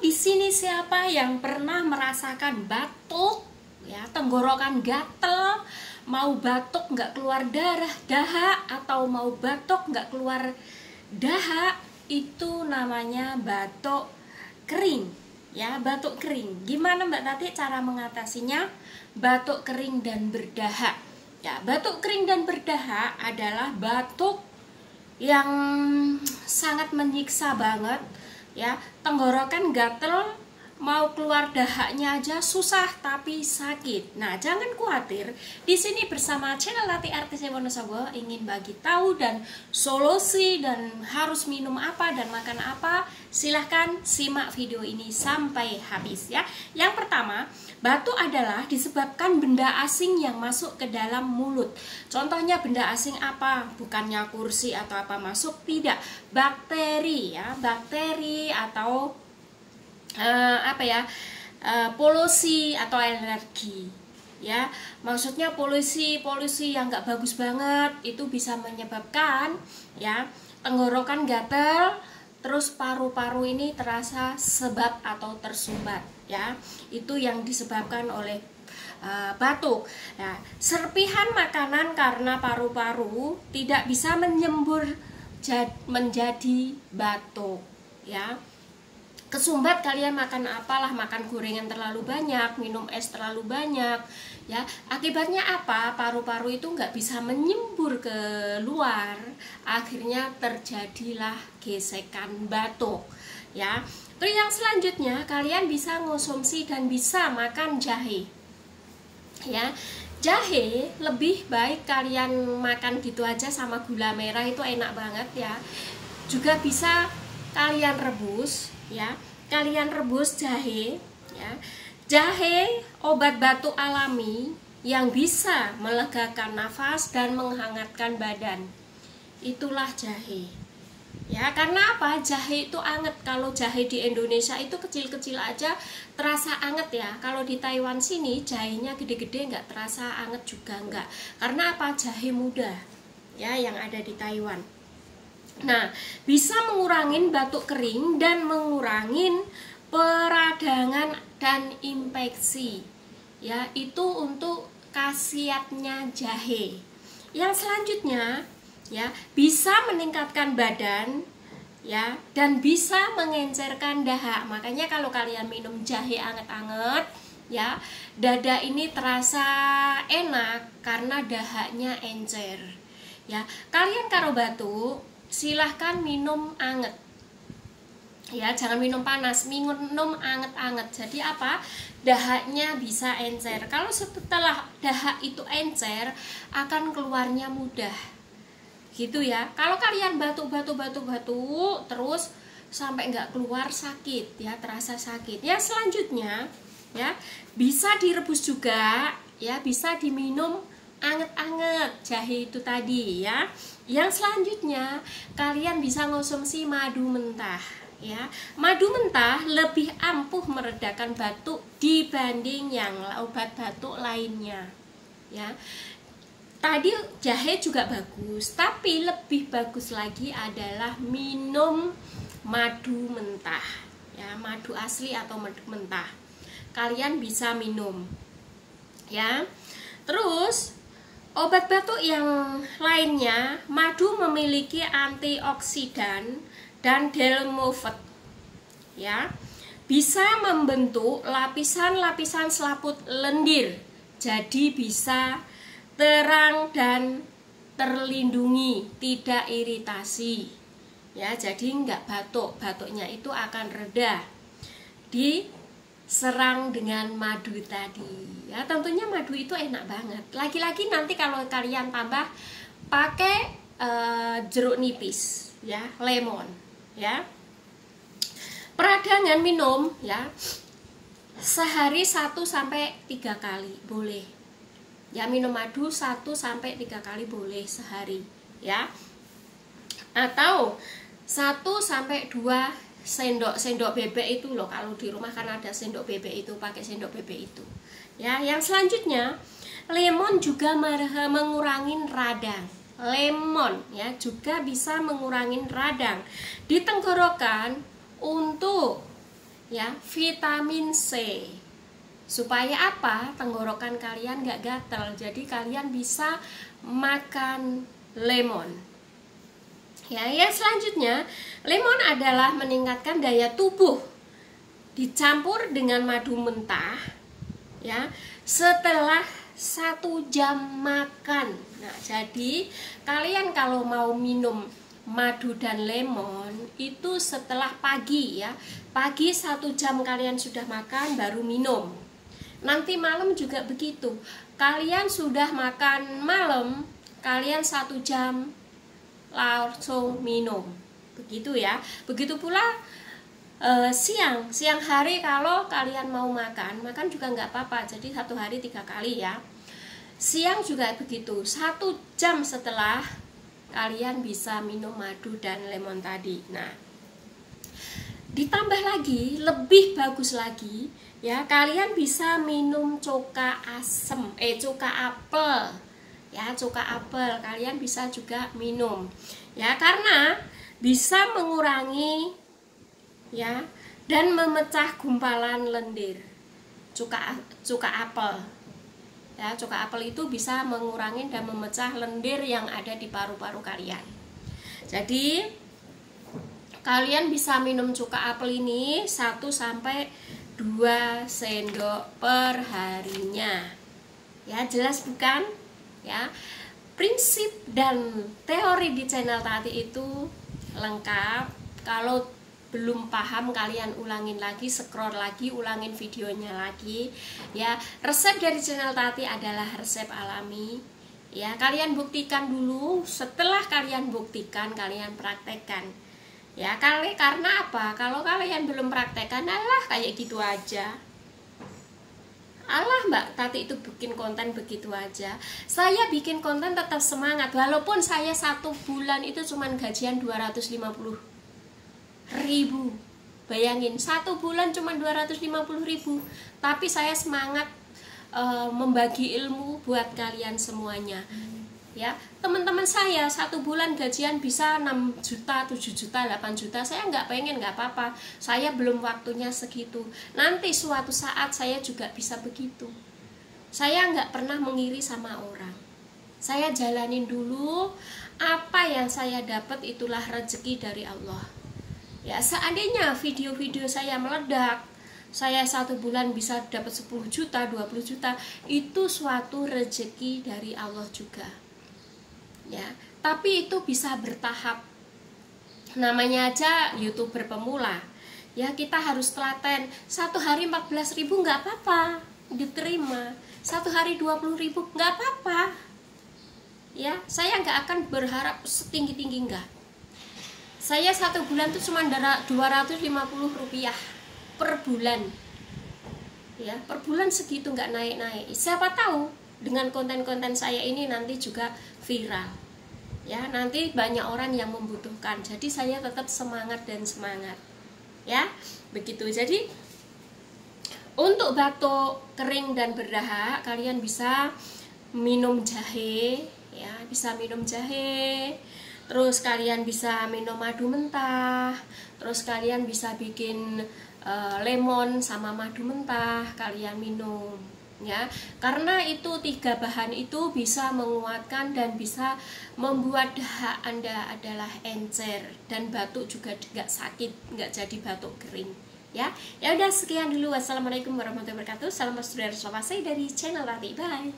di sini siapa yang pernah merasakan batuk, ya, tenggorokan gatel, mau batuk nggak keluar darah, dahak, atau mau batuk nggak keluar dahak, itu namanya batuk kering, ya, batuk kering. Gimana Mbak Tati cara mengatasinya? Batuk kering dan berdahak. Ya, batuk kering dan berdahak adalah batuk yang sangat menyiksa banget, ya. Tenggorokan gatel, mau keluar dahaknya aja susah tapi sakit. Nah, jangan khawatir. Di sini bersama channel Tati Artis Wonosobo ingin bagi tahu dan solusi dan harus minum apa dan makan apa. Silahkan simak video ini sampai habis, ya. Yang pertama, batuk adalah disebabkan benda asing yang masuk ke dalam mulut. Contohnya benda asing apa? Bukannya kursi atau apa masuk, tidak. Bakteri, ya, bakteri atau polusi atau alergi, ya. Maksudnya polusi yang nggak bagus banget itu bisa menyebabkan, ya, tenggorokan gatel, terus paru-paru ini terasa sebab atau tersumbat, ya. Itu yang disebabkan oleh batuk. Nah, serpihan makanan karena paru-paru tidak bisa menyembur menjadi batuk, ya. Kesumbat kalian makan apalah, makan gorengan terlalu banyak, minum es terlalu banyak, ya. Akibatnya apa? Paru-paru itu nggak bisa menyembur ke luar, akhirnya terjadilah gesekan batuk, ya. Terus yang selanjutnya, kalian bisa konsumsi dan bisa makan jahe, ya. Jahe lebih baik kalian makan gitu aja sama gula merah, itu enak banget, ya. Juga bisa kalian rebus, ya. Kalian rebus jahe, ya. Jahe obat batuk alami yang bisa melegakan nafas dan menghangatkan badan. Itulah jahe, ya. Karena apa? Jahe itu anget. Kalau jahe di Indonesia itu kecil-kecil aja terasa anget, ya. Kalau di Taiwan sini jahenya gede-gede, nggak terasa anget juga nggak. Karena apa? Jahe muda, ya, yang ada di Taiwan. Nah, bisa mengurangi batuk kering dan mengurangi peradangan dan infeksi, ya. Itu untuk khasiatnya jahe. Yang selanjutnya, ya, bisa meningkatkan badan, ya, dan bisa mengencerkan dahak. Makanya kalau kalian minum jahe anget-anget, ya, dada ini terasa enak karena dahaknya encer, ya. Kalian kalau batuk silahkan minum anget, ya, jangan minum panas, minum anget-anget. Jadi apa? Dahaknya bisa encer. Kalau setelah dahak itu encer, akan keluarnya mudah, gitu, ya. Kalau kalian batuk terus sampai nggak keluar, sakit, ya, terasa sakit. Ya, selanjutnya, ya, bisa direbus juga, ya, bisa diminum anget-anget jahe itu tadi, ya. Yang selanjutnya, kalian bisa konsumsi madu mentah, ya. Madu mentah lebih ampuh meredakan batuk dibanding yang obat batuk lainnya, ya. Tadi jahe juga bagus, tapi lebih bagus lagi adalah minum madu mentah, ya, madu asli atau madu mentah. Kalian bisa minum, ya. Terus obat batuk yang lainnya, madu memiliki antioksidan dan delmovet, ya. Bisa membentuk lapisan-lapisan selaput lendir. Jadi bisa terang dan terlindungi, tidak iritasi, ya. Jadi nggak batuk, batuknya itu akan reda diserang dengan madu tadi, ya. Tentunya madu itu enak banget. Lagi-lagi nanti kalau kalian tambah pakai jeruk nipis, ya, lemon, ya. Peradangan minum, ya, sehari 1-3 kali boleh, ya. Minum madu 1-3 kali boleh sehari, ya. Atau 1-2 sendok bebek itu loh, kalau di rumah kan ada sendok bebek itu, pakai sendok bebek itu, ya. Yang selanjutnya, lemon juga mengurangi radang. Lemon, ya, juga bisa mengurangi radang di tenggorokan untuk ya, vitamin C. Supaya apa? Tenggorokan kalian nggak gatel. Jadi kalian bisa makan lemon. Ya, yang selanjutnya, lemon adalah meningkatkan daya tubuh. Dicampur dengan madu mentah, ya, setelah 1 jam makan. Nah, jadi kalian kalau mau minum madu dan lemon itu setelah pagi, ya. Pagi 1 jam kalian sudah makan baru minum. Nanti malam juga begitu. Kalian sudah makan malam, kalian 1 jam langsung minum. Begitu ya. Begitu pula siang hari kalau kalian mau makan juga nggak apa-apa. Jadi 1 hari 3 kali ya. Siang juga begitu. 1 jam setelah kalian bisa minum madu dan lemon tadi. Nah, ditambah lagi, lebih bagus lagi, ya, kalian bisa minum cuka asem, cuka apel, ya, cuka apel kalian bisa juga minum, ya, karena bisa mengurangi, ya, dan memecah gumpalan lendir. Cuka apel, ya, cuka apel itu bisa mengurangi dan memecah lendir yang ada di paru-paru kalian. Jadi kalian bisa minum cuka apel ini 1-2 sendok per harinya. Ya, jelas bukan? Ya. Prinsip dan teori di channel Tati itu lengkap. Kalau belum paham kalian ulangin lagi, scroll lagi, ulangin videonya lagi. Ya, resep dari channel Tati adalah resep alami. Ya, kalian buktikan dulu. Setelah kalian buktikan, kalian praktekkan. Ya, karena apa? Kalau kalian belum praktekkan, alah kayak gitu aja. Alah Mbak Tati itu bikin konten begitu aja. Saya bikin konten tetap semangat. Walaupun saya 1 bulan itu cuman gajian 250.000. Bayangin, 1 bulan cuma 250.000. Tapi saya semangat membagi ilmu buat kalian semuanya. Ya, teman-teman saya 1 bulan gajian bisa 6 juta, 7 juta, 8 juta. Saya nggak pengen, nggak apa-apa. Saya belum waktunya segitu. Nanti suatu saat saya juga bisa begitu. Saya nggak pernah mengiri sama orang. Saya jalanin dulu. Apa yang saya dapat itulah rezeki dari Allah. Ya, seandainya video-video saya meledak, saya 1 bulan bisa dapat 10 juta, 20 juta, itu suatu rezeki dari Allah juga. Ya, tapi itu bisa bertahap. Namanya aja YouTuber pemula. Ya, kita harus telaten. 1 hari 14.000 nggak apa-apa, diterima. 1 hari 20.000 nggak apa-apa. Ya, saya nggak akan berharap setinggi-tinggi, nggak. Saya 1 bulan tuh cuma 250 rupiah per bulan. Ya, per bulan segitu, nggak naik-naik. Siapa tahu dengan konten-konten saya ini nanti juga viral. Ya, nanti banyak orang yang membutuhkan. Jadi saya tetap semangat dan semangat. Ya, begitu. Jadi untuk batuk kering dan berdahak, kalian bisa minum jahe, ya, bisa minum jahe. Terus kalian bisa minum madu mentah. Terus kalian bisa bikin lemon sama madu mentah kalian minum, ya, karena itu 3 bahan itu bisa menguatkan dan bisa membuat dahak Anda adalah encer dan batuk juga nggak sakit, nggak jadi batuk kering. Ya, ya udah sekian dulu. Wassalamualaikum warahmatullahi wabarakatuh. Salam saudara saya dari channel Tati. Bye.